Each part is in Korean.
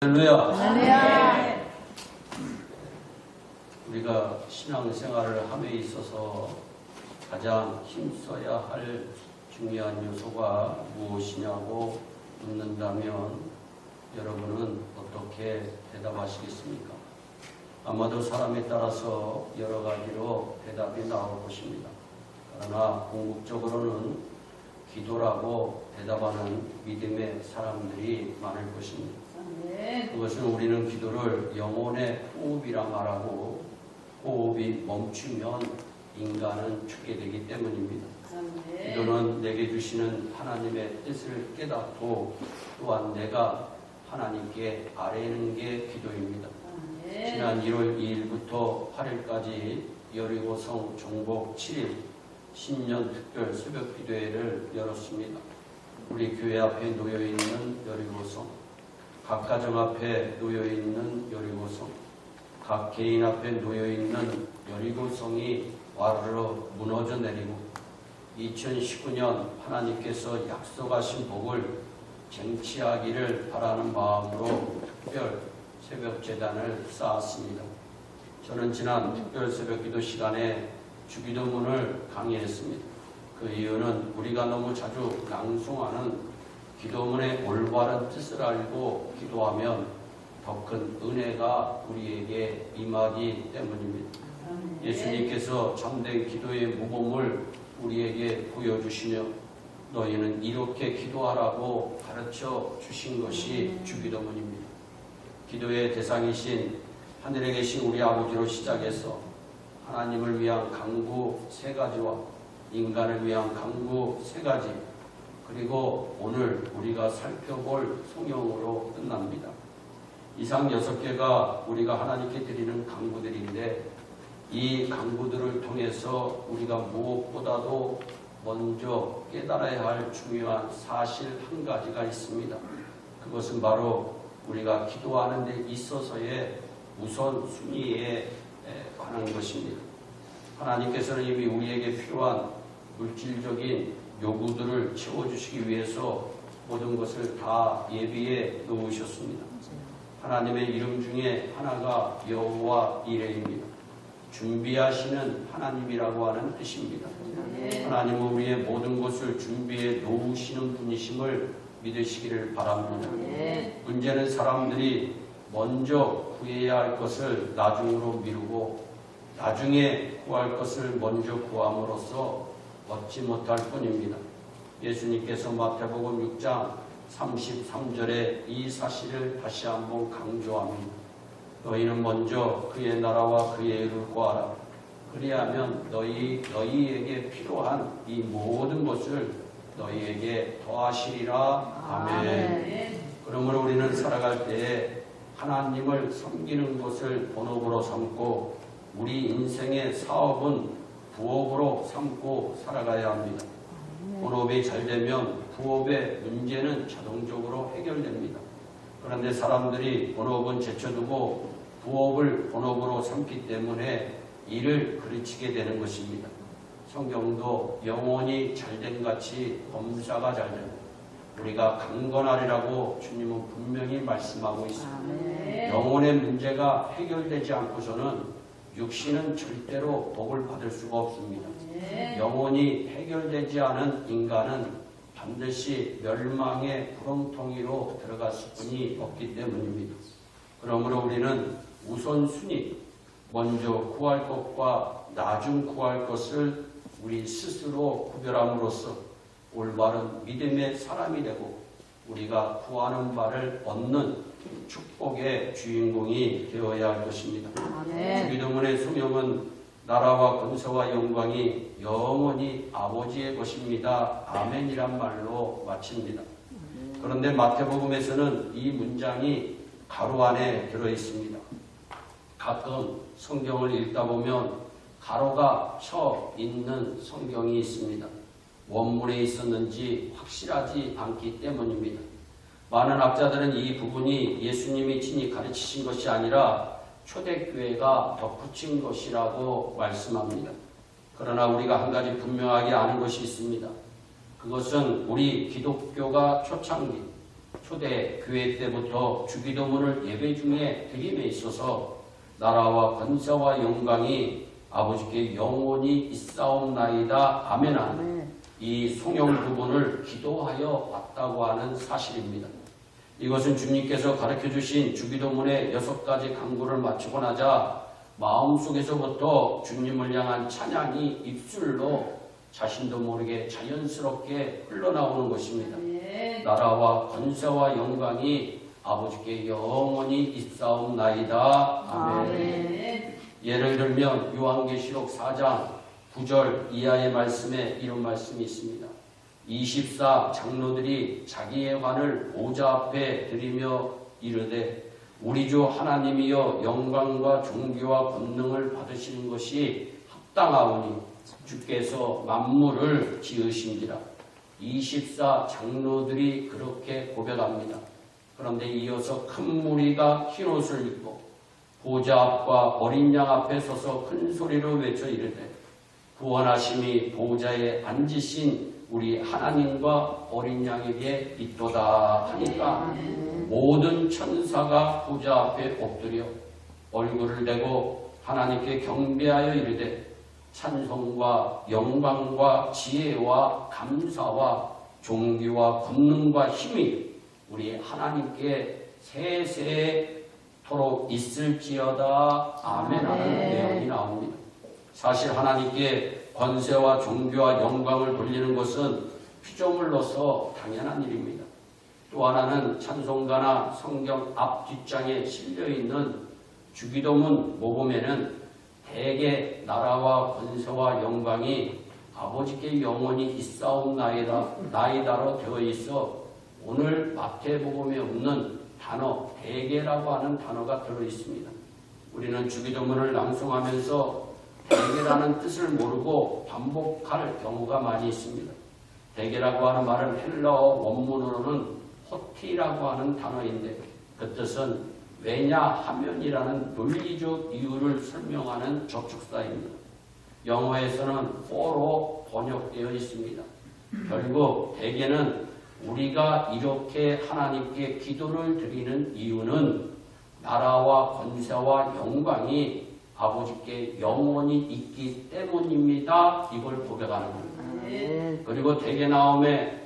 할렐루야. 할렐루야. 우리가 신앙생활을 함에 있어서 가장 힘써야 할 중요한 요소가 무엇이냐고 묻는다면 여러분은 어떻게 대답하시겠습니까? 아마도 사람에 따라서 여러 가지로 대답이 나올 것입니다. 그러나 궁극적으로는 기도라고 대답하는 믿음의 사람들이 많을 것입니다. 그것은 우리는 기도를 영혼의 호흡이라 말하고 호흡이 멈추면 인간은 죽게 되기 때문입니다. 기도는 내게 주시는 하나님의 뜻을 깨닫고 또한 내가 하나님께 아뢰는 게 기도입니다. 지난 1월 2일부터 8일까지 여리고성 종복 7일 신년 특별 새벽 기도회를 열었습니다. 우리 교회 앞에 놓여있는 여리고성, 각 가정 앞에 놓여있는 여리고성, 각 개인 앞에 놓여있는 여리고성이 와르르 무너져 내리고 2019년 하나님께서 약속하신 복을 쟁취하기를 바라는 마음으로 특별 새벽 제단을 쌓았습니다. 저는 지난 특별 새벽 기도 시간에 주기도문을 강의했습니다. 그 이유는 우리가 너무 자주 낭송하는 기도문의 올바른 뜻을 알고 기도하면 더 큰 은혜가 우리에게 임하기 때문입니다. 예수님께서 참된 기도의 모범을 우리에게 보여주시며 너희는 이렇게 기도하라고 가르쳐 주신 것이 주기도문입니다. 기도의 대상이신 하늘에 계신 우리 아버지로 시작해서 하나님을 위한 간구 3가지와 인간을 위한 간구 3가지, 그리고 오늘 우리가 살펴볼 성경으로 끝납니다. 이상 6개가 우리가 하나님께 드리는 간구들인데 이 간구들을 통해서 우리가 무엇보다도 먼저 깨달아야 할 중요한 사실 한 가지가 있습니다. 그것은 바로 우리가 기도하는 데 있어서의 우선순위에 관한 것입니다. 하나님께서는 이미 우리에게 필요한 물질적인 요구들을 채워주시기 위해서 모든 것을 다 예비해 놓으셨습니다. 하나님의 이름 중에 하나가 여호와 이레입니다. 준비하시는 하나님이라고 하는 뜻입니다. 하나님은 우리의 모든 것을 준비해 놓으시는 분이심을 믿으시기를 바랍니다. 문제는 사람들이 먼저 구해야 할 것을 나중으로 미루고 나중에 구할 것을 먼저 구함으로써 얻지 못할 뿐입니다. 예수님께서 마태복음 6장 33절에 이 사실을 다시 한번 강조합니다. 너희는 먼저 그의 나라와 그의 의를 구하라. 그리하면 너희에게 필요한 이 모든 것을 너희에게 더하시리라. 아멘. 그러므로 우리는 살아갈 때에 하나님을 섬기는 것을 본업으로 삼고 우리 인생의 사업은 부업으로 삼고 살아가야 합니다. 본업이 잘 되면 부업의 문제는 자동적으로 해결됩니다. 그런데 사람들이 본업은 제쳐두고 부업을 본업으로 삼기 때문에 일을 그르치게 되는 것입니다. 성경도 영혼이 잘된 같이 범사가 잘되고 우리가 강건하리라고 주님은 분명히 말씀하고 있습니다. 영혼의 문제가 해결되지 않고서는 육신은 절대로 복을 받을 수가 없습니다. 영혼이 해결되지 않은 인간은 반드시 멸망의 구렁텅이로 들어갔을 뿐이 없기 때문입니다. 그러므로 우리는 우선순위, 먼저 구할 것과 나중 구할 것을 우리 스스로 구별함으로써 올바른 믿음의 사람이 되고 우리가 구하는 바를 얻는 축복의 주인공이 되어야 할 것입니다. 주기도문의 소명은 나라와 권세와 영광이 영원히 아버지의 것입니다. 아멘이란 말로 마칩니다. 그런데 마태복음에서는 이 문장이 가로 안에 들어있습니다. 가끔 성경을 읽다 보면 가로가 쳐 있는 성경이 있습니다. 원문에 있었는지 확실하지 않기 때문입니다. 많은 학자들은 이 부분이 예수님이 친히 가르치신 것이 아니라 초대교회가 덧붙인 것이라고 말씀합니다. 그러나 우리가 한 가지 분명하게 아는 것이 있습니다. 그것은 우리 기독교가 초창기 초대 교회 때부터 주기도문을 예배 중에 드림에 있어서 나라와 권세와 영광이 아버지께 영원히 있사옵나이다. 아멘. 이 송영 부분을 기도하여 왔다고 하는 사실입니다. 이것은 주님께서 가르쳐주신 주기도문의 6가지 강구를 마치고 나자 마음속에서부터 주님을 향한 찬양이 입술로 자신도 모르게 자연스럽게 흘러나오는 것입니다. 나라와 권세와 영광이 아버지께 영원히 있사옵나이다. 아멘. 예를 들면 요한계시록 4장 9절 이하의 말씀에 이런 말씀이 있습니다. 24 장로들이 자기의 관을 보좌 앞에 드리며 이르되 우리 주 하나님이여 영광과 존귀와 권능을 받으시는 것이 합당하오니 주께서 만물을 지으신지라. 24 장로들이 그렇게 고백합니다. 그런데 이어서 큰 무리가 흰옷을 입고 보좌 앞과 어린 양 앞에 서서 큰 소리로 외쳐 이르되 구원하심이 보좌에 앉으신 우리 하나님과 어린 양에게 있도다 하니까 모든 천사가 보좌 앞에 엎드려 얼굴을 대고 하나님께 경배하여 이르되 찬송과 영광과 지혜와 감사와 존귀와 권능과 힘이 우리 하나님께 세세토록 있을지어다. 아멘 하는 내용이 나옵니다. 사실 하나님께 권세와 존귀와 영광을 돌리는 것은 피조물로서 당연한 일입니다. 또 하나는 찬송가나 성경 앞 뒷장에 실려있는 주기도문 모범에는 대개 나라와 권세와 영광이 아버지께 영원히 있사옵나이다로 되어 있어 오늘 마태복음에 없는 단어 대개라고 하는 단어가 들어있습니다. 우리는 주기도문을 낭송하면서 대개라는 뜻을 모르고 반복할 경우가 많이 있습니다. 대개라고 하는 말은 헬라어 원문으로는 호티라고 하는 단어인데 그 뜻은 왜냐하면이라는 논리적 이유를 설명하는 접촉사입니다. 영어에서는 for로 번역되어 있습니다. 결국 대개는 우리가 이렇게 하나님께 기도를 드리는 이유는 나라와 권세와 영광이 아버지께 영원히 있기 때문입니다. 이걸 고백하는 겁니다. 그리고 대개 다음에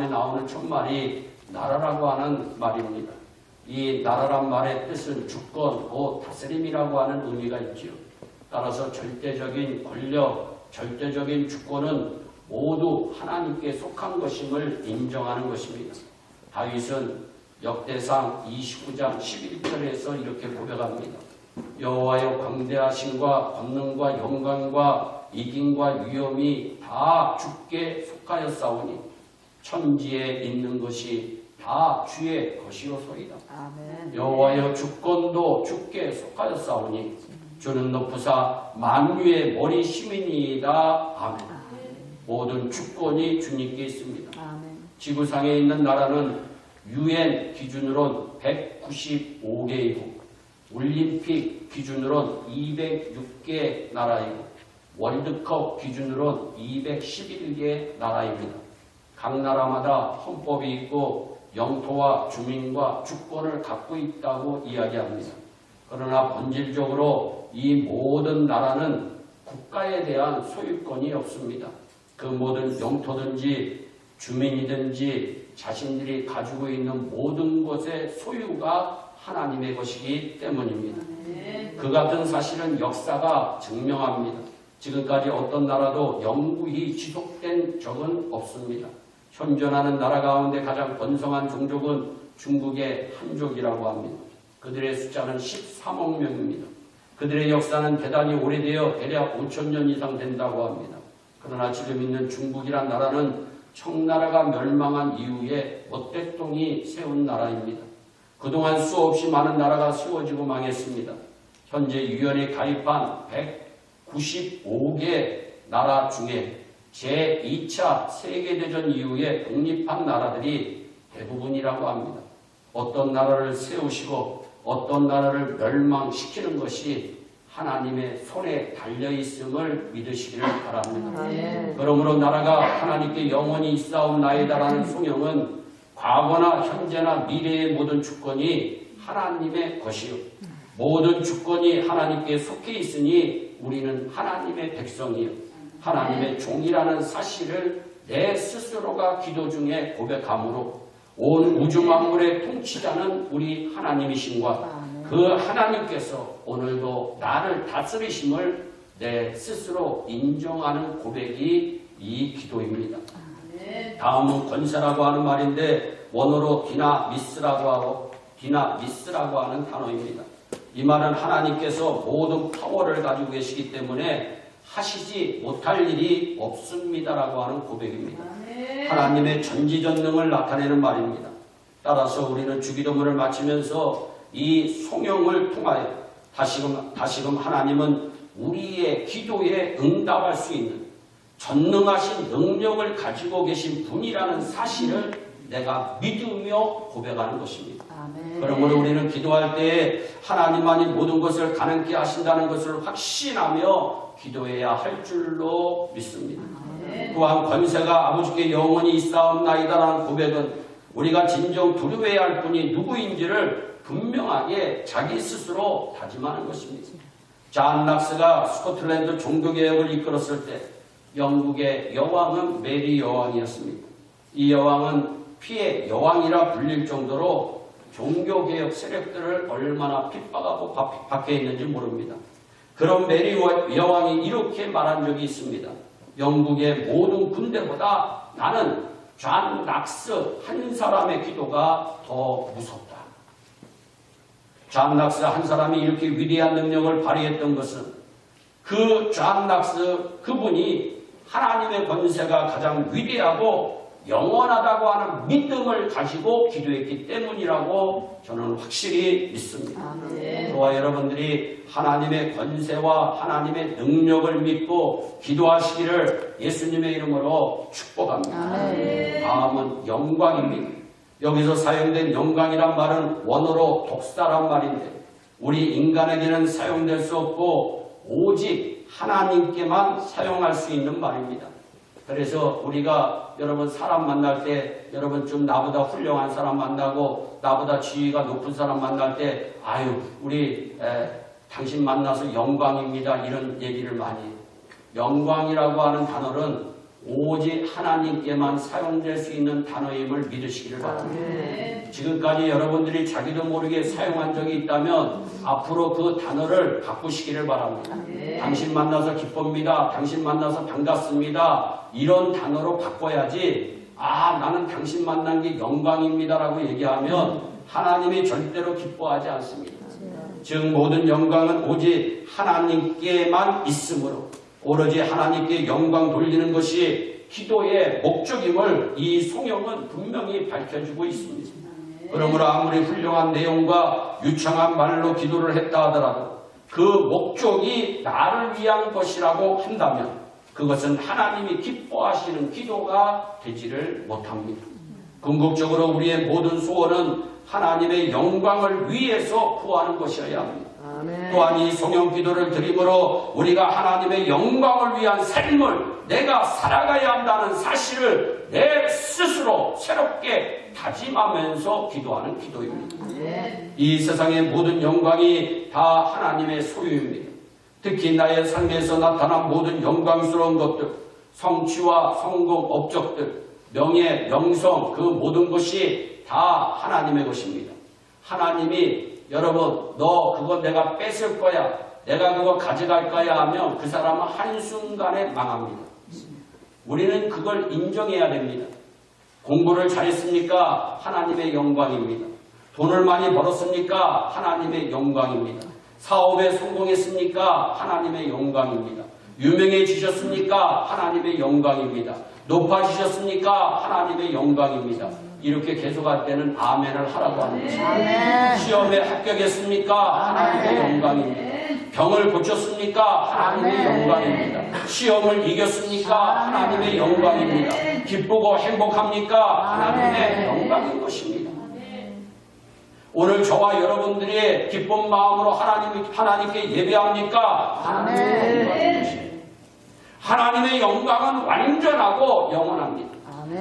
나오는 첫말이 나라라고 하는 말입니다. 이 나라란 말의 뜻은 주권, 다스림이라고 하는 의미가 있지요. 따라서 절대적인 권력, 절대적인 주권은 모두 하나님께 속한 것임을 인정하는 것입니다. 다윗은 역대상 29장 11절에서 이렇게 고백합니다. 여호와여 광대하심과 권능과 영광과 이김과 위엄이 다 주께 속하였사오니 천지에 있는 것이 다 주의 것이오소이다. 여호와여 주권도 주께 속하였사오니 주는 높으사 만유의 머리 시민이다. 아멘. 모든 주권이 주님께 있습니다. 지구상에 있는 나라는 UN 기준으로는 195개이고 올림픽 기준으로는 206개 나라이고 월드컵 기준으로는 211개 나라입니다. 각 나라마다 헌법이 있고 영토와 주민과 주권을 갖고 있다고 이야기합니다. 그러나 본질적으로 이 모든 나라는 국가에 대한 소유권이 없습니다. 그 모든 영토든지 주민이든지 자신들이 가지고 있는 모든 것의 소유가 하나님의 것이기 때문입니다. 그 같은 사실은 역사가 증명합니다. 지금까지 어떤 나라도 영구히 지속된 적은 없습니다. 현존하는 나라 가운데 가장 번성한 종족은 중국의 한족이라고 합니다. 그들의 숫자는 13억 명입니다. 그들의 역사는 대단히 오래되어 대략 5,000년 이상 된다고 합니다. 그러나 지금 있는 중국이란 나라는 청나라가 멸망한 이후에 모택동이 세운 나라입니다. 그동안 수없이 많은 나라가 세워지고 망했습니다. 현재 유엔에 가입한 195개 나라 중에 제2차 세계대전 이후에 독립한 나라들이 대부분이라고 합니다. 어떤 나라를 세우시고 어떤 나라를 멸망시키는 것이 하나님의 손에 달려있음을 믿으시기를 바랍니다. 그러므로 나라가 하나님께 영원히 있사옵나이다라는 송영은 과거나 현재나 미래의 모든 주권이 하나님의 것이요 모든 주권이 하나님께 속해 있으니 우리는 하나님의 백성이요 하나님의 종이라는 사실을 내 스스로가 기도 중에 고백함으로 온 우주 만물의 통치자는 우리 하나님이신과 그 하나님께서 오늘도 나를 다스리심을 내 스스로 인정하는 고백이 이 기도입니다. 다음은 권세라고 하는 말인데 원어로 디나미스라고 하는 단어입니다. 이 말은 하나님께서 모든 파워를 가지고 계시기 때문에 하시지 못할 일이 없습니다라고 하는 고백입니다. 하나님의 전지전능을 나타내는 말입니다. 따라서 우리는 주기도문을 마치면서 이 송영을 통하여 다시금 하나님은 우리의 기도에 응답할 수 있는 전능하신 능력을 가지고 계신 분이라는 사실을 내가 믿으며 고백하는 것입니다. 그러므로 우리는 기도할 때 하나님만이 모든 것을 가능케 하신다는 것을 확신하며 기도해야 할 줄로 믿습니다. 또한 권세가 아버지께 영원히 있사옵나이다라는 고백은 우리가 진정 두려워해야 할 분이 누구인지를 분명하게 자기 스스로 다짐하는 것입니다. 존 락스가 스코틀랜드 종교개혁을 이끌었을 때 영국의 여왕은 메리 여왕이었습니다. 이 여왕은 피해 여왕이라 불릴 정도로 종교개혁 세력들을 얼마나 핍박하고 박해했는지 모릅니다. 그런 메리 여왕이 이렇게 말한 적이 있습니다. 영국의 모든 군대보다 나는 존 락스 한 사람의 기도가 더 무섭다. 존 락스 한 사람이 이렇게 위대한 능력을 발휘했던 것은 그 존 락스 그분이 하나님의 권세가 가장 위대하고 영원하다고 하는 믿음을 가지고 기도했기 때문이라고 저는 확실히 믿습니다. 저와 여러분들이 하나님의 권세와 하나님의 능력을 믿고 기도하시기를 예수님의 이름으로 축복합니다. 다음은 영광입니다. 여기서 사용된 영광이란 말은 원어로 독사란 말인데 우리 인간에게는 사용될 수 없고 오직 하나님께만 사용할 수 있는 말입니다. 그래서 우리가 여러분 사람 만날 때 여러분 좀 나보다 훌륭한 사람 만나고 나보다 지위가 높은 사람 만날 때 아유 우리 당신 만나서 영광입니다 이런 얘기를 많이 해요. 영광이라고 하는 단어는 오직 하나님께만 사용될 수 있는 단어임을 믿으시기를 바랍니다. 지금까지 여러분들이 자기도 모르게 사용한 적이 있다면 앞으로 그 단어를 바꾸시기를 바랍니다. 당신 만나서 기쁩니다. 당신 만나서 반갑습니다. 이런 단어로 바꿔야지 나는 당신 만난 게 영광입니다라고 얘기하면 하나님이 절대로 기뻐하지 않습니다. 즉 모든 영광은 오직 하나님께만 있으므로 오로지 하나님께 영광 돌리는 것이 기도의 목적임을 이 송영은 분명히 밝혀주고 있습니다. 그러므로 아무리 훌륭한 내용과 유창한 말로 기도를 했다 하더라도 그 목적이 나를 위한 것이라고 한다면 그것은 하나님이 기뻐하시는 기도가 되지를 못합니다. 궁극적으로 우리의 모든 소원은 하나님의 영광을 위해서 구하는 것이어야 합니다. 또한 이 송영 기도를 드림으로 우리가 하나님의 영광을 위한 삶을 내가 살아가야 한다는 사실을 내 스스로 새롭게 다짐하면서 기도하는 기도입니다. 이 세상의 모든 영광이 다 하나님의 소유입니다. 특히 나의 삶에서 나타난 모든 영광스러운 것들, 성취와 성공, 업적들, 명예, 명성 그 모든 것이 다 하나님의 것입니다. 하나님이 여러분 너 그거 내가 뺏을 거야 내가 그거 가져갈 거야 하면 그 사람은 한순간에 망합니다. 우리는 그걸 인정해야 됩니다. 공부를 잘했습니까? 하나님의 영광입니다. 돈을 많이 벌었습니까? 하나님의 영광입니다. 사업에 성공했습니까? 하나님의 영광입니다. 유명해지셨습니까? 하나님의 영광입니다. 높아지셨습니까? 하나님의 영광입니다. 이렇게 계속할 때는 아멘을 하라고 하는 것입니다. 시험에 합격했습니까? 하나님의 영광입니다. 병을 고쳤습니까? 하나님의 영광입니다. 시험을 이겼습니까? 하나님의 영광입니다. 기쁘고 행복합니까? 하나님의 영광인 것입니다. 오늘 저와 여러분들이 기쁜 마음으로 하나님께 예배합니까? 하나님의 영광인 것입니다. 하나님의 영광은 완전하고 영원합니다.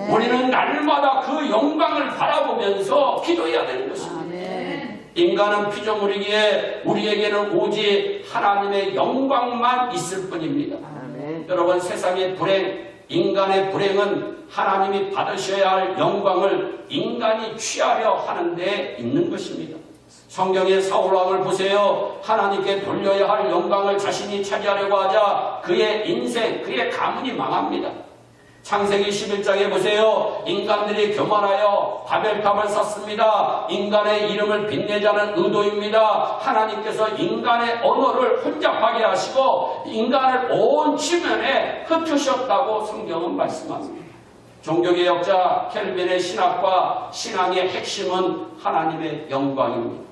우리는 날마다 그 영광을 바라보면서 기도해야 되는 것입니다. 인간은 피조물이기에 우리에게는 오직 하나님의 영광만 있을 뿐입니다. 여러분, 세상의 불행, 인간의 불행은 하나님이 받으셔야 할 영광을 인간이 취하려 하는 데 있는 것입니다. 성경의 사울왕을 보세요. 하나님께 돌려야 할 영광을 자신이 차지하려고 하자 그의 인생, 그의 가문이 망합니다. 창세기 11장에 보세요. 인간들이 교만하여 바벨탑을 쌓습니다. 인간의 이름을 빛내자는 의도입니다. 하나님께서 인간의 언어를 혼잡하게 하시고 인간을 온 지면에 흩으셨다고 성경은 말씀합니다. 종교개혁자 켈빈의 신학과 신앙의 핵심은 하나님의 영광입니다.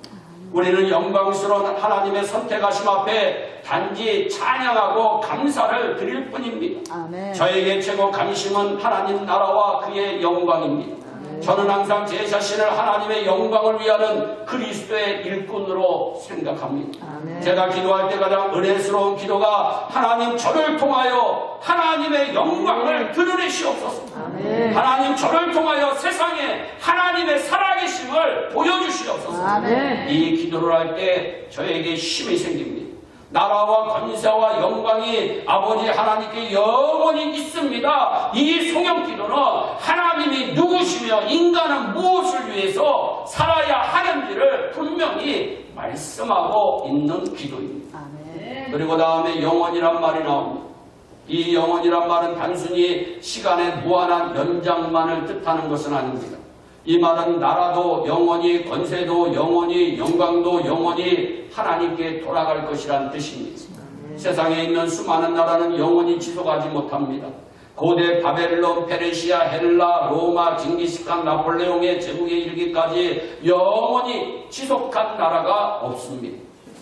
우리는 영광스러운 하나님의 선택하심 앞에 단지 찬양하고 감사를 드릴 뿐입니다. 저에게 최고 관심은 하나님 나라와 그의 영광입니다. 저는 항상 제 자신을 하나님의 영광을 위하는 그리스도의 일꾼으로 생각합니다. 제가 기도할 때 가장 은혜스러운 기도가 하나님 저를 통하여 하나님의 영광을 드러내시옵소서. 하나님 저를 통하여 세상에 하나님의 살아계심을 보여주시옵소서. 이 기도를 할 때 저에게 힘이 생깁니다. 나라와 권세와 영광이 아버지 하나님께 영원히 있습니다. 이 송영기도는 하나님이 누구시며 인간은 무엇을 위해서 살아야 하는지를 분명히 말씀하고 있는 기도입니다. 그리고 다음에 영원이란 말이 나옵니다. 이 영원이란 말은 단순히 시간의 무한한 연장만을 뜻하는 것은 아닙니다. 이 말은 나라도 영원히, 권세도 영원히, 영광도 영원히 하나님께 돌아갈 것이란 뜻입니다. 세상에 있는 수많은 나라는 영원히 지속하지 못합니다. 고대 바벨론, 페르시아, 헬라, 로마, 징기스칸, 나폴레옹의 제국에 이르기까지 영원히 지속한 나라가 없습니다.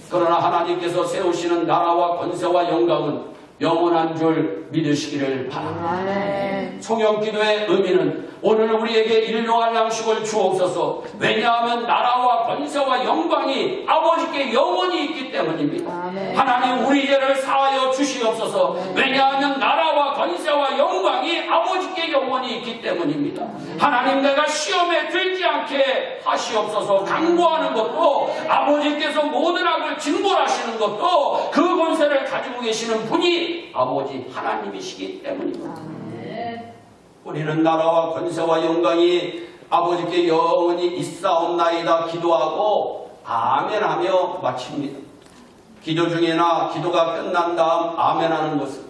그러나 하나님께서 세우시는 나라와 권세와 영광은 영원한 줄 믿으시기를 바랍니다. 송영기도의 의미는 오늘 우리에게 일용할 양식을 주옵소서. 왜냐하면 나라와 권세와 영광이 아버지께 영원히 있기 때문입니다. 하나님 우리 죄를 사하여 주시옵소서. 왜냐하면 나라와 권세와 영광이 아버지께 영원히 있기 때문입니다. 하나님 내가 시험에 들지 않게 하시옵소서. 강구하는 것도 아버지께서 모든 악을 징벌하시는 것도 그 권세를 가지고 계시는 분이 아버지 하나님이시기 때문입니다. 우리는 나라와 권세와 영광이 아버지께 영원히 있사옵나이다 기도하고 아멘하며 마칩니다. 기도 중에나 기도가 끝난 다음 아멘하는 것은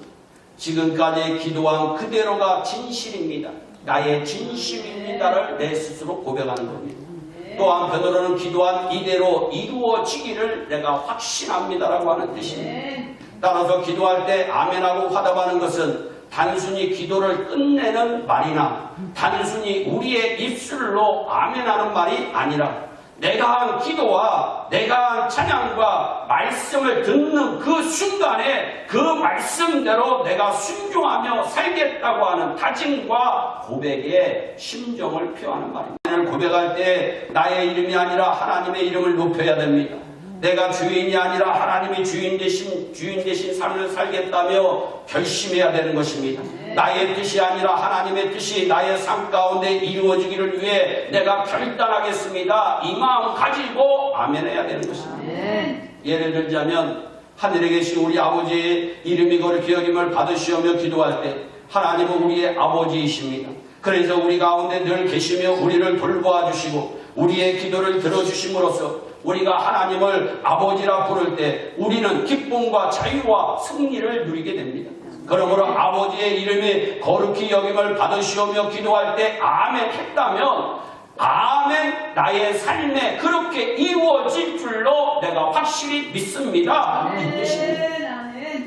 지금까지 기도한 그대로가 진실입니다. 나의 진심입니다를 내 스스로 고백하는 겁니다. 또 한편으로는 기도한 이대로 이루어지기를 내가 확신합니다라고 하는 뜻입니다. 따라서 기도할 때 아멘하고 화답하는 것은 단순히 기도를 끝내는 말이나 단순히 우리의 입술로 아멘하는 말이 아니라 내가 한 기도와 내가 한 찬양과 말씀을 듣는 그 순간에 그 말씀대로 내가 순종하며 살겠다고 하는 다짐과 고백의 심정을 표하는 말입니다. 고백할 때 나의 이름이 아니라 하나님의 이름을 높여야 됩니다. 내가 주인이 아니라 하나님이 주인 대신 삶을 살겠다며 결심해야 되는 것입니다. 나의 뜻이 아니라 하나님의 뜻이 나의 삶 가운데 이루어지기를 위해 내가 결단하겠습니다. 이 마음 가지고 아멘해야 되는 것입니다. 예를 들자면 하늘에 계신 우리 아버지의 이름이 거룩히 여김을 받으시오며 기도할 때 하나님은 우리의 아버지이십니다. 그래서 우리 가운데 늘 계시며 우리를 돌보아 주시고 우리의 기도를 들어주심으로써 우리가 하나님을 아버지라 부를 때 우리는 기쁨과 자유와 승리를 누리게 됩니다. 그러므로 아버지의 이름이 거룩히 여김을 받으시오며 기도할 때 아멘 했다면 아멘 나의 삶에 그렇게 이루어질 줄로 내가 확실히 믿습니다. 이 뜻입니다.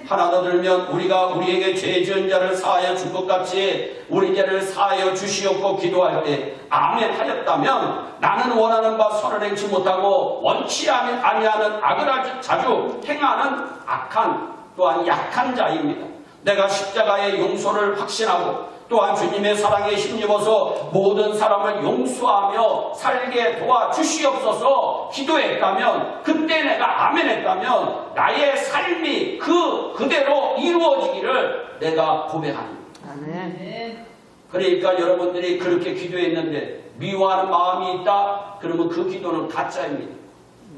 하나 더 들면 우리가 우리에게 죄 지은 자를 사하여 준 것 같이 우리 죄를 사하여 주시옵고 기도할 때 아멘 하였다면 나는 원하는 바 선을 행치 못하고 원치 아니하는 악을 자주 행하는 악한 또한 약한 자입니다. 내가 십자가의 용서를 확신하고 또한 주님의 사랑에 힘입어서 모든 사람을 용서하며 살게 도와주시옵소서 기도했다면 그때 내가 아멘했다면 나의 삶이 그대로 이루어지기를 내가 고백합니다. 아멘. 그러니까 여러분들이 그렇게 기도했는데 미워하는 마음이 있다? 그러면 그 기도는 가짜입니다.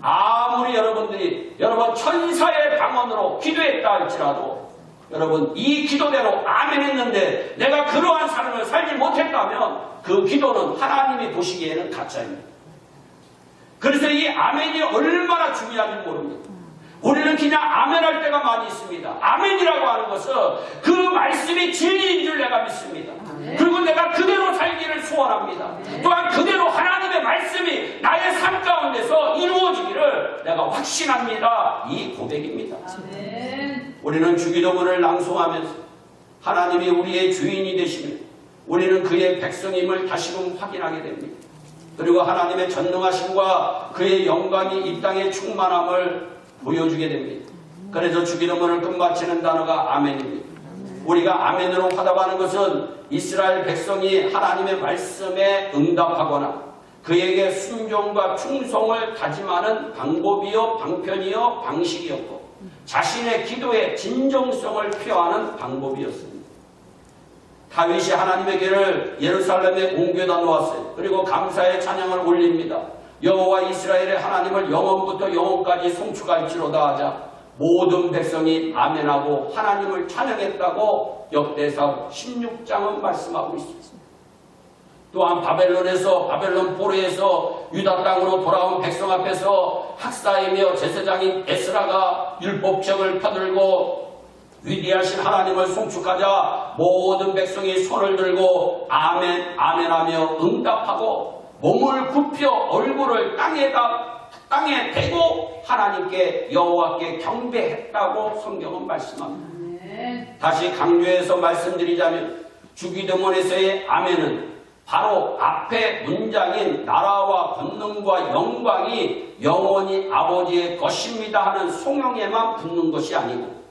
아무리 여러분들이 여러분 천사의 방언으로 기도했다 할지라도 여러분 이 기도대로 아멘 했는데 내가 그러한 삶을 살지 못했다면 그 기도는 하나님이 보시기에는 가짜입니다. 그래서 이 아멘이 얼마나 중요한지 모릅니다. 우리는 그냥 아멘할 때가 많이 있습니다. 아멘이라고 하는 것은 그 말씀이 진리인 줄 내가 믿습니다. 그리고 내가 그대로 살기를 소원합니다. 또한 그대로 하나님의 말씀이 나의 삶 가운데서 이루어지기를 내가 확신합니다. 이 고백입니다. 우리는 주기도문을 낭송하면서 하나님이 우리의 주인이 되시며 우리는 그의 백성임을 다시금 확인하게 됩니다. 그리고 하나님의 전능하심과 그의 영광이 이 땅의 충만함을 보여주게 됩니다. 그래서 주기도문을 끝마치는 단어가 아멘입니다. 우리가 아멘으로 화답하는 것은 이스라엘 백성이 하나님의 말씀에 응답하거나 그에게 순종과 충성을 다짐하는 방법이요 방편이요 방식이었고 자신의 기도의 진정성을 표하는 방법이었습니다. 다윗이 하나님의 궤를 예루살렘에 옮겨다 놓았어요. 그리고 감사의 찬양을 올립니다. 여호와 이스라엘의 하나님을 영원부터 영원까지 송축할지로다 하자 모든 백성이 아멘하고 하나님을 찬양했다고 역대상 16장은 말씀하고 있습니다. 또한 바벨론 포로에서 유다 땅으로 돌아온 백성 앞에서 학사이며 제사장인 에스라가 율법책을 펴들고 위대하신 하나님을 송축하자 모든 백성이 손을 들고 아멘 아멘하며 응답하고 몸을 굽혀 얼굴을 땅에 대고 하나님께 여호와께 경배했다고 성경은 말씀합니다. 다시 강조해서 말씀드리자면 주기도문에서의 아멘은 바로 앞에 문장인 나라와 권능과 영광이 영원히 아버지의 것입니다 하는 송영에만 붙는 것이 아니고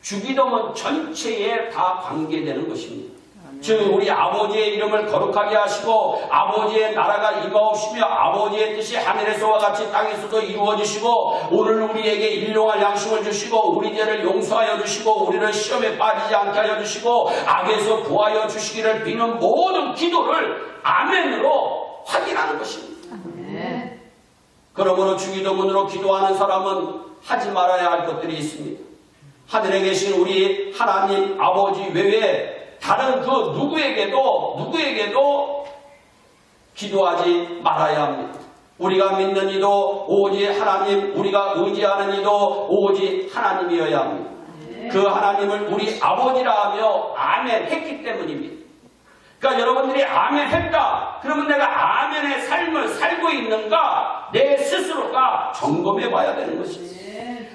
주기도문 전체에 다 관계되는 것입니다. 즉 우리 아버지의 이름을 거룩하게 하시고 아버지의 나라가 임하옵시며 아버지의 뜻이 하늘에서와 같이 땅에서도 이루어지시고 오늘 우리에게 일용할 양식을 주시고 우리 죄를 용서하여 주시고 우리를 시험에 빠지지 않게 하여 주시고 악에서 구하여 주시기를 비는 모든 기도를 아멘으로 확인하는 것입니다. 그러므로 주기도문으로 기도하는 사람은 하지 말아야 할 것들이 있습니다. 하늘에 계신 우리 하나님 아버지 외에 다른 그 누구에게도 기도하지 말아야 합니다. 우리가 믿는 이도 오직 하나님, 우리가 의지하는 이도 오직 하나님이어야 합니다. 그 하나님을 우리 아버지라 하며 아멘 했기 때문입니다. 그러니까 여러분들이 아멘 했다. 그러면 내가 아멘의 삶을 살고 있는가 내 스스로가 점검해 봐야 되는 것입니다.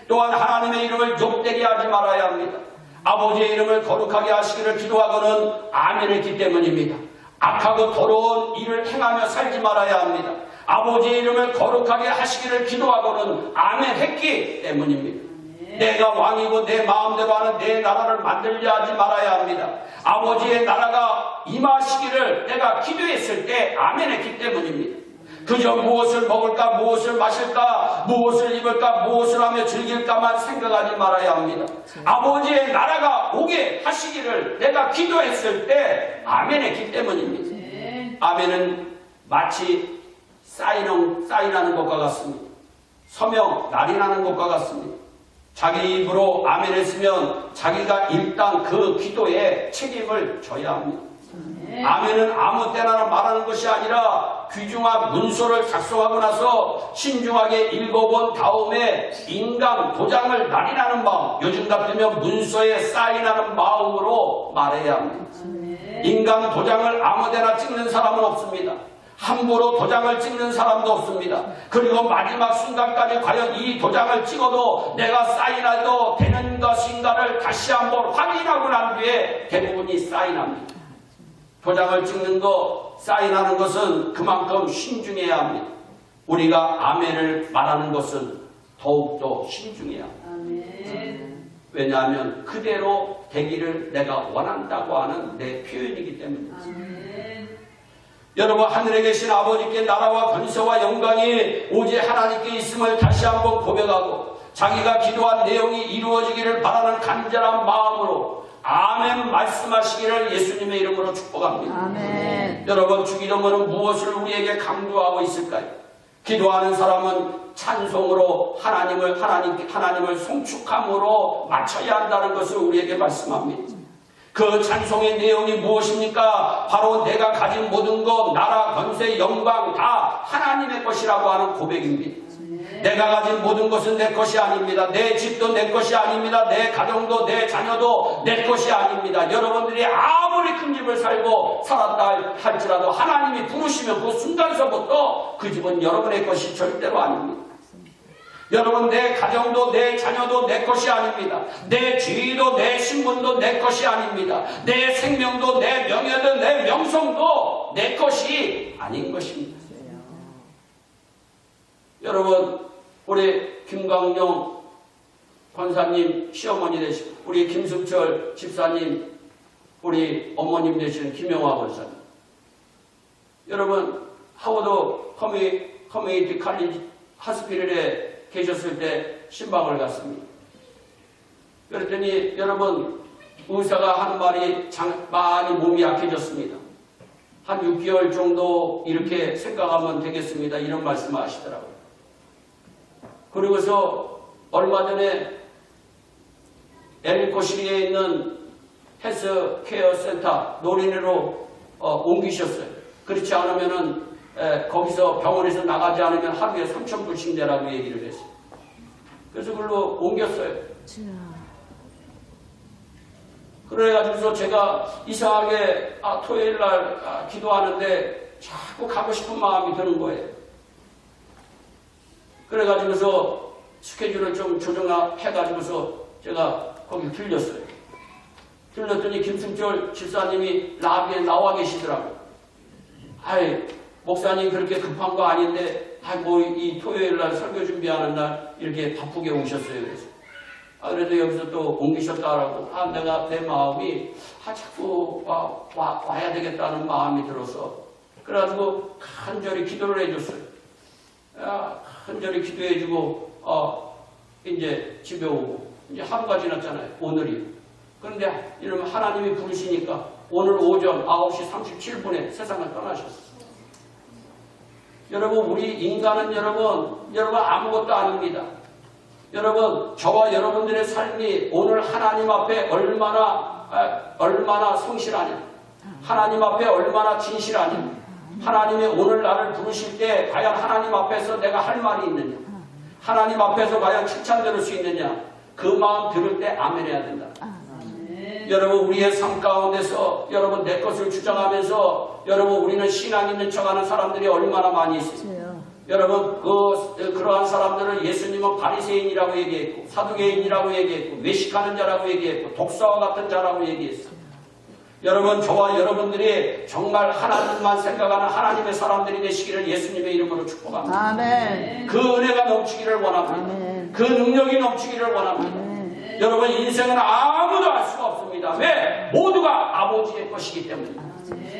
또한 하나님의 이름을 욕되게 하지 말아야 합니다. 아버지의 이름을 거룩하게 하시기를 기도하고는 아멘했기 때문입니다. 악하고 더러운 일을 행하며 살지 말아야 합니다. 아버지의 이름을 거룩하게 하시기를 기도하고는 아멘했기 때문입니다. 내가 왕이고 내 마음대로 하는 내 나라를 만들려 하지 말아야 합니다. 아버지의 나라가 임하시기를 내가 기도했을 때 아멘했기 때문입니다. 그저 무엇을 먹을까 무엇을 마실까 무엇을 입을까 무엇을 하며 즐길까만 생각하지 말아야 합니다. 아버지의 나라가 오게 하시기를 내가 기도했을 때 아멘했기 때문입니다. 아멘은 마치 사인하는 것과 같습니다. 서명 날인하는 것과 같습니다. 자기 입으로 아멘했으면 자기가 일단 그 기도에 책임을 져야 합니다. 아멘은 아무 때나 말하는 것이 아니라 귀중한 문서를 작성하고 나서 신중하게 읽어본 다음에 인강 도장을 날인하는 마음, 요즘 같으면 문서에 사인하는 마음으로 말해야 합니다. 인강 도장을 아무데나 찍는 사람은 없습니다. 함부로 도장을 찍는 사람도 없습니다. 그리고 마지막 순간까지 과연 이 도장을 찍어도 내가 사인해도 되는 것인가를 다시 한번 확인하고 난 뒤에 대부분이 사인합니다. 도장을 찍는 것, 사인하는 것은 그만큼 신중해야 합니다. 우리가 아멘을 말하는 것은 더욱더 신중해야 합니다. 왜냐하면 그대로 되기를 내가 원한다고 하는 내 표현이기 때문입니다. 여러분 하늘에 계신 아버지께 나라와 권세와 영광이 오직 하나님께 있음을 다시 한번 고백하고 자기가 기도한 내용이 이루어지기를 바라는 간절한 마음으로 아멘 말씀하시기를 예수님의 이름으로 축복합니다. 아멘. 여러분, 주기도문은 무엇을 우리에게 강조하고 있을까요? 기도하는 사람은 찬송으로 하나님을 송축함으로 맞춰야 한다는 것을 우리에게 말씀합니다. 그 찬송의 내용이 무엇입니까? 바로 내가 가진 모든 것, 나라, 권세, 영광 다 하나님의 것이라고 하는 고백입니다. 내가 가진 모든 것은 내 것이 아닙니다. 내 집도 내 것이 아닙니다. 내 가정도 내 자녀도 내 것이 아닙니다. 여러분들이 아무리 큰 집을 살고 살았다 할지라도 하나님이 부르시면 그 순간서부터 그 집은 여러분의 것이 절대로 아닙니다. 여러분, 내 가정도 내 자녀도 내 것이 아닙니다. 내 지위도 내 신분도 내 것이 아닙니다. 내 생명도 내 명예도 내 명성도 내 것이 아닌 것입니다. 여러분, 우리 김광영 권사님 시어머니 되시고 우리 김숙철 집사님 우리 어머님 되시는 김영화 권사님, 여러분 하워드 커뮤니티 칼리지 하스피럴에 계셨을 때 신방을 갔습니다. 그랬더니 여러분, 의사가 하는 말이 많이 몸이 약해졌습니다. 한 6개월 정도 이렇게 생각하면 되겠습니다. 이런 말씀을 하시더라고요. 그리고서 얼마 전에 엘리코시리에 있는 헬스케어 센터 노린으로 옮기셨어요. 그렇지 않으면은 거기서 병원에서 나가지 않으면 하루에 3,000불씩 내라고 얘기를 했어요. 그래서 그걸로 옮겼어요. 그래가지고서 제가 이상하게 토요일날 기도하는데 자꾸 가고 싶은 마음이 드는 거예요. 그래가지고서 스케줄을 좀 조정해가지고서 제가 거기 들렸어요. 들렸더니 김승철 집사님이 라비에 나와 계시더라고요. 아이, 목사님 그렇게 급한 거 아닌데, 뭐 이 토요일날 설교 준비하는 날 이렇게 바쁘게 오셨어요. 그래서. 그래도 여기서 또 옮기셨다라고. 내가 내 마음이 자꾸 와야 되겠다는 마음이 들어서. 그래가지고 간절히 기도를 해줬어요. 간절히 기도해주고, 이제 집에 오고. 이제 하루가 지났잖아요. 오늘이. 그런데 이러면 하나님이 부르시니까 오늘 오전 9시 37분에 세상을 떠나셨어요. 여러분, 우리 인간은 여러분 아무것도 아닙니다. 여러분, 저와 여러분들의 삶이 오늘 하나님 앞에 얼마나 성실하냐, 하나님 앞에 얼마나 진실하냐, 하나님이 오늘 나를 부르실 때 과연 하나님 앞에서 내가 할 말이 있느냐, 하나님 앞에서 과연 칭찬 들을 수 있느냐, 그 마음 들을 때 아멘 해야 된다. 여러분, 우리의 삶 가운데서 여러분 내 것을 주장하면서 여러분 우리는 신앙 있는 척하는 사람들이 얼마나 많이 있어요. 여러분, 그러한 사람들을 예수님은 바리새인이라고 얘기했고 사두개인이라고 얘기했고 외식하는 자라고 얘기했고 독사와 같은 자라고 얘기했어요. 여러분, 저와 여러분들이 정말 하나님만 생각하는 하나님의 사람들이 되시기를 예수님의 이름으로 축복합니다. 아멘. 그 은혜가 넘치기를 원합니다. 아멘. 그 능력이 넘치기를 원합니다. 아멘. 여러분, 인생은 아무도 알 수가 없습니다. 왜? 모두가 아버지의 것이기 때문입니다.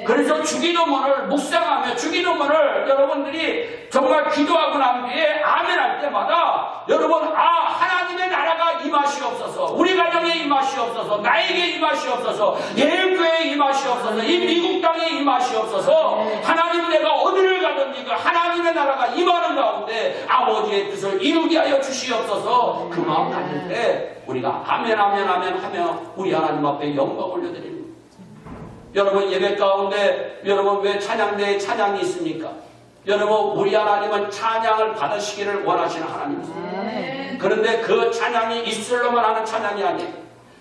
그래서 주기도문을 묵상하며 주기도문을 여러분들이 정말 기도하고 난 뒤에 아멘 할 때마다 여러분, 하나님의 나라가 임하시옵소서, 우리 가정에 임하시옵소서, 나에게 임하시옵소서, 예수교회에 임하시옵소서, 이 미국 땅에 임하시옵소서. 하나님, 내가 어디를 가든지 그 하나님의 나라가 임하는 가운데 아버지의 뜻을 이루게 하여 주시옵소서. 그 마음 가질 때 우리가 아멘 아멘 아멘 하며 우리 하나님 앞에 영광 올려드립니다. 여러분, 예배 가운데 여러분 왜 찬양대에 찬양이 있습니까? 여러분, 우리 하나님은 찬양을 받으시기를 원하시는 하나님이세요. 그런데 그 찬양이 입술로만 하는 찬양이 아니에요.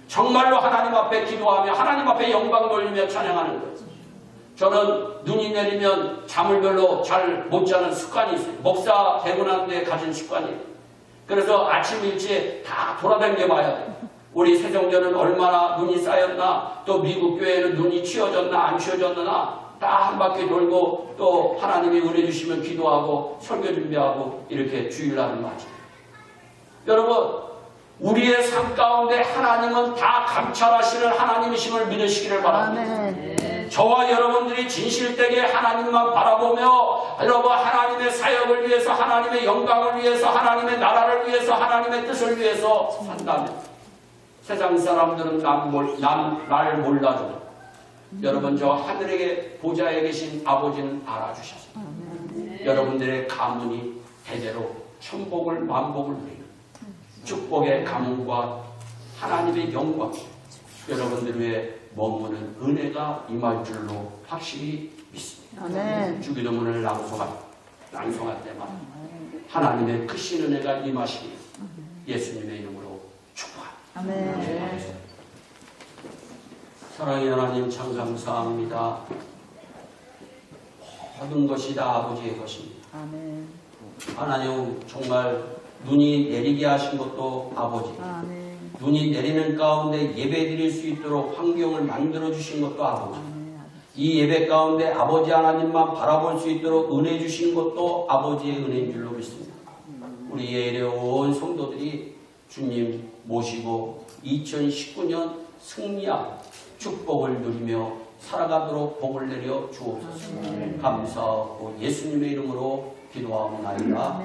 정말로 하나님 앞에 기도하며 하나님 앞에 영광 돌리며 찬양하는 거예요. 저는 눈이 내리면 잠을 별로 잘 못 자는 습관이 있어요. 목사 되고 난 뒤에 가진 습관이에요. 그래서 아침 일찍 다 돌아다녀 봐야 돼요. 우리 세종교는 얼마나 눈이 쌓였나, 또 미국 교회는 눈이 치워졌나 안 치워졌나 다 한 바퀴 돌고 또 하나님이 은혜 주시면 기도하고 설교 준비하고 이렇게 주일날을 맞이해요. 여러분, 우리의 삶 가운데 하나님은 다 감찰하시는 하나님이심을 믿으시기를 바랍니다. 아멘. 저와 여러분들이 진실되게 하나님만 바라보며 여러분 하나님의 사역을 위해서, 하나님의 영광을 위해서, 하나님의 나라를 위해서, 하나님의 뜻을 위해서 산다면 세상 사람들은 날 몰라도 여러분 저 하늘에 보좌에 계신 아버지는 알아주셔서 여러분들의 가문이 대대로 천복을 만복을 누리는 축복의 가문과 하나님의 영광 여러분들 위해 머무는 은혜가 임할 줄로 확실히 믿습니다. 아멘. 주기도문을 낭송할 때마다 하나님의 크신 은혜가 임하시니 예수님의 이름으로 축복합니다. 아멘. 사랑의 하나님 참 감사합니다. 모든 것이 다 아버지의 것입니다. 아멘. 하나님 정말 눈이 내리게 하신 것도 아버지. 아멘. 눈이 내리는 가운데 예배 드릴 수 있도록 환경을 만들어 주신 것도 아버지. 이 예배 가운데 아버지 하나님만 바라볼 수 있도록 은혜 주신 것도 아버지의 은혜인 줄로 믿습니다. 우리의 어려운 성도들이 주님 모시고 2019년 승리한 축복을 누리며 살아가도록 복을 내려 주옵소서. 감사하고 예수님의 이름으로 기도하옵나이다.